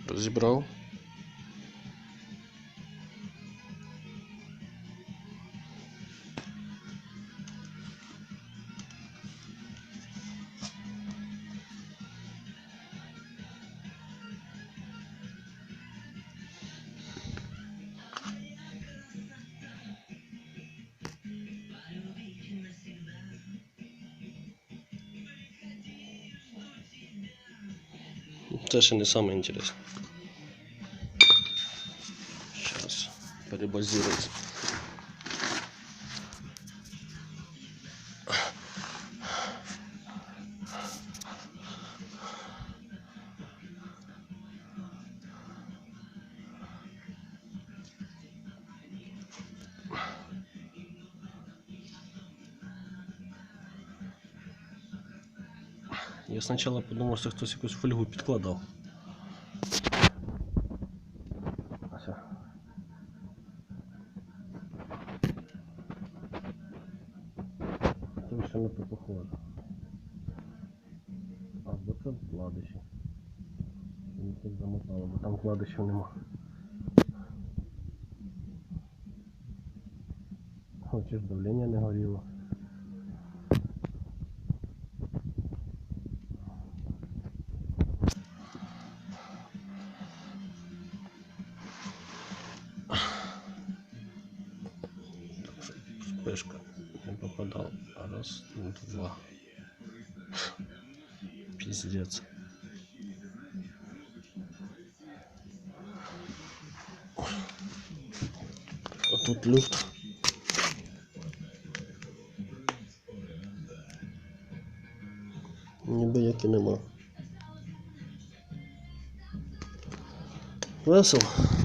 Розібрав. Це ще не саме інтересне. Зараз перебазирується. Я спочатку подумав, що хтось якусь фольгу підкладав. Це ще не похоже. Бо це вкладиші. Мені так замотало, бо там вкладишів нема. Чи ж давлення не горіло. Спишка не попадал. Раз, два. Пиздец. А тут люфт. Ніби як і нема. Весело.